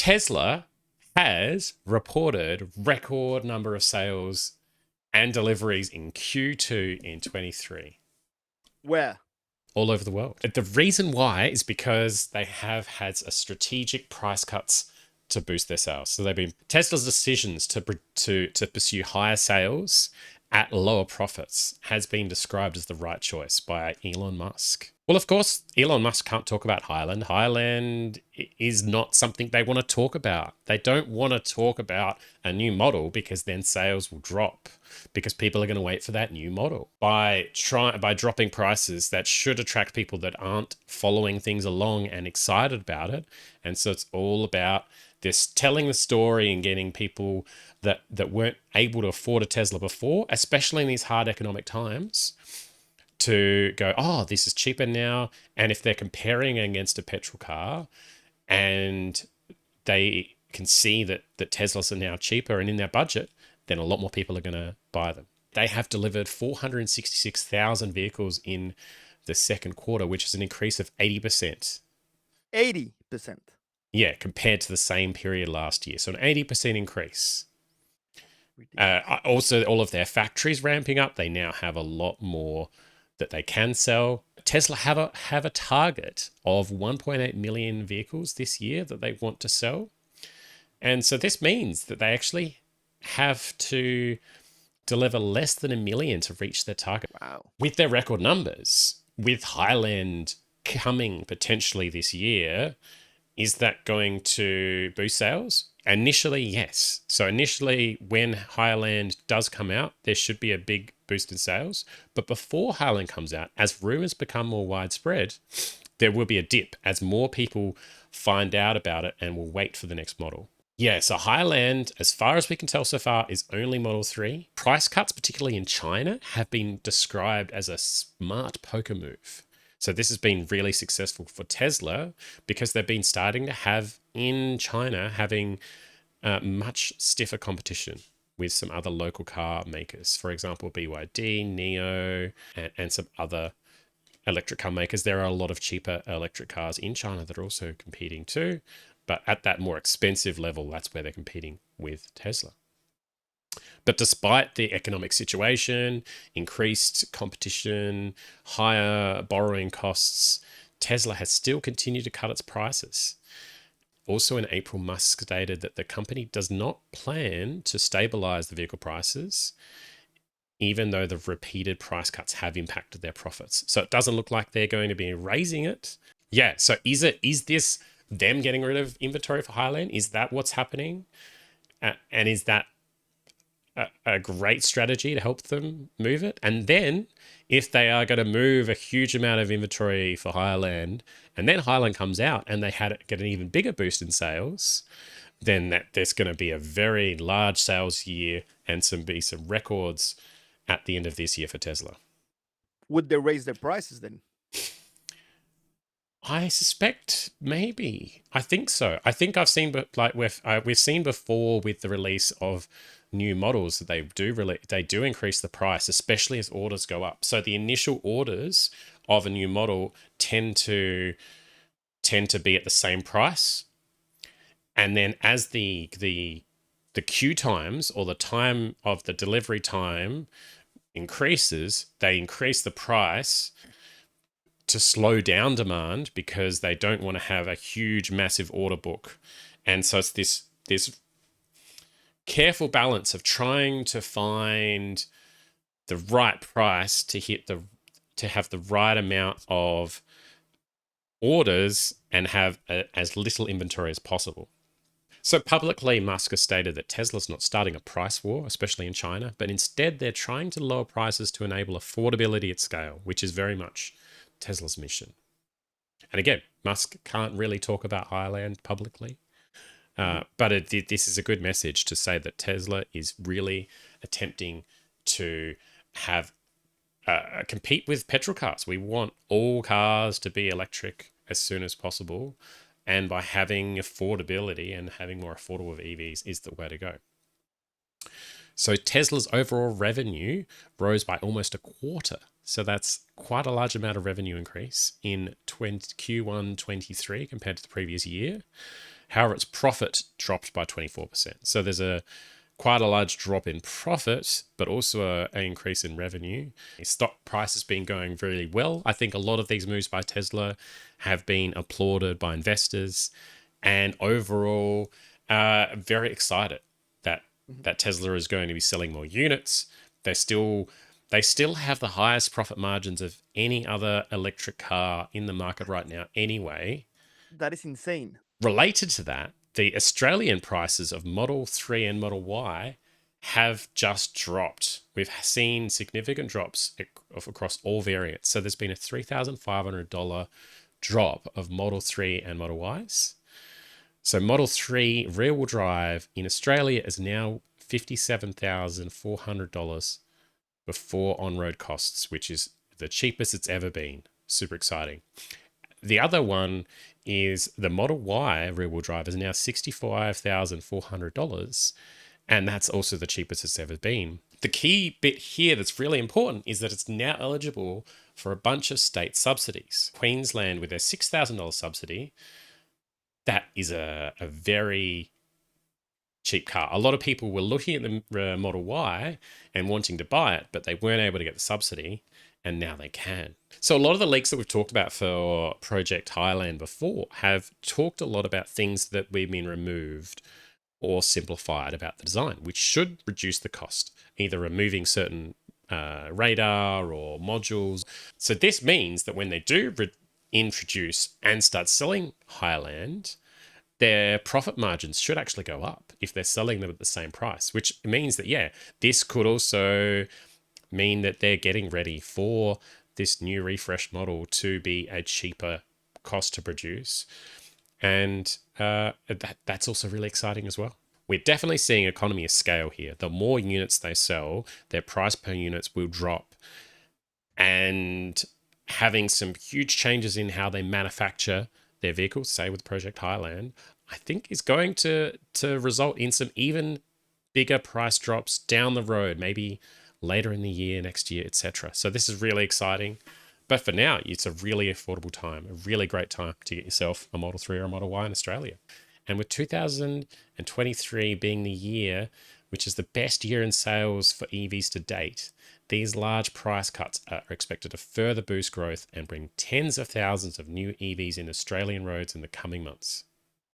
Tesla has reported record number of sales and deliveries in Q2 in 23 Where? all over the world. The reason why is because they have had a strategic price cuts to boost their sales. So they've been Tesla's decisions to pursue higher sales at lower profits has been described as the right choice by Elon Musk. Well, of course, Elon Musk can't talk about Highland. Highland is not something they want to talk about. They don't want to talk about a new model because then sales will drop because people are going to wait for that new model. By dropping prices, that should attract people that aren't following things along and excited about it. And so it's all about this telling the story and getting people that weren't able to afford a Tesla before, especially in these hard economic times, to go, oh, this is cheaper now. And if they're comparing against a petrol car and they can see that Teslas are now cheaper and in their budget, then a lot more people are going to buy them. They have delivered 466,000 vehicles in the second quarter, which is an increase of 80%. 80%. Yeah, compared to the same period last year. So an 80% increase. Also, all of their factories ramping up. They now have a lot more that they can sell. Tesla have a target of 1.8 million vehicles this year that they want to sell. And so this means that they actually have to deliver less than 1 million to reach their target. Wow. With their record numbers, with Highland coming potentially this year, is that going to boost sales? Initially, yes. So initially, when Highland does come out, there should be a big boost in sales. But before Highland comes out, as rumors become more widespread, there will be a dip as more people find out about it and will wait for the next model. Yeah, so Highland, as far as we can tell so far, is only Model 3. Price cuts, particularly in China, have been described as a smart poker move. So this has been really successful for Tesla because they've been starting to have in China having much stiffer competition with some other local car makers. For example, BYD, NIO, and some other electric car makers. There are a lot of cheaper electric cars in China that are also competing too. But at that more expensive level, that's where they're competing with Tesla. But despite the economic situation, increased competition, higher borrowing costs, Tesla has still continued to cut its prices. Also in April, Musk stated that the company does not plan to stabilize the vehicle prices, even though the repeated price cuts have impacted their profits. So it doesn't look like they're going to be raising it. Yeah, so is this them getting rid of inventory for Highland? Is that what's happening? And is that a great strategy to help them move it? And then if they are going to move a huge amount of inventory for Highland and then Highland comes out and they get an even bigger boost in sales, then there's going to be a very large sales year and some records at the end of this year for Tesla. Would they raise their prices then? I suspect maybe. I think so. I think I've seen, but like we've seen before with the release of new models that they do increase the price, especially as orders go up. So the initial orders of a new model tend to be at the same price, and then as the queue times or the time of the delivery time increases, they increase the price to slow down demand because they don't want to have a huge, massive order book. And so it's this careful balance of trying to find the right price to have the right amount of orders and have as little inventory as possible. So publicly, Musk has stated that Tesla's not starting a price war, especially in China, but instead they're trying to lower prices to enable affordability at scale, which is very much Tesla's mission. And again, Musk can't really talk about Highland publicly, but this is a good message to say that Tesla is really attempting to have compete with petrol cars. We want all cars to be electric as soon as possible, and by having affordability and having more affordable EVs is the way to go. So Tesla's overall revenue rose by almost a quarter. So that's quite a large amount of revenue increase in Q1 23 compared to the previous year. However, its profit dropped by 24%. So there's a quite a large drop in profit, but also an increase in revenue. Stock price has been going really well. I think a lot of these moves by Tesla have been applauded by investors, and overall, very excited that Mhm. that Tesla is going to be selling more units. They still have the highest profit margins of any other electric car in the market right now. Anyway, That is insane. related to that, the Australian prices of Model 3 and Model Y have just dropped. We've seen significant drops across all variants. So there's been a $3,500 drop of Model 3 and Model Ys. So Model 3 rear wheel drive in Australia is now $57,400 before on road costs, which is the cheapest it's ever been. Super exciting. The other one is the Model Y rear wheel drive is now $65,400. And that's also the cheapest it's ever been. The key bit here that's really important is that it's now eligible for a bunch of state subsidies. Queensland, with their $6,000 subsidy, that is a very cheap car. A lot of people were looking at the Model Y and wanting to buy it, but they weren't able to get the subsidy, and now they can. So a lot of the leaks that we've talked about for Project Highland before have talked a lot about things that we've been removed or simplified about the design, which should reduce the cost, either removing certain radar or modules. So this means that when they do introduce and start selling Highland, their profit margins should actually go up if they're selling them at the same price, which means that, yeah, this could also mean that they're getting ready for this new refresh model to be a cheaper cost to produce. And that's also really exciting as well. We're definitely seeing economy of scale here. The more units they sell, their price per units will drop. And having some huge changes in how they manufacture their vehicles, say with Project Highland, I think is going to result in some even bigger price drops down the road, maybe later in the year, next year, etc. So this is really exciting. But for now, it's a really affordable time, a really great time to get yourself a Model 3 or a Model Y in Australia. And with 2023 being the year which is the best year in sales for EVs to date, these large price cuts are expected to further boost growth and bring tens of thousands of new EVs in Australian roads in the coming months.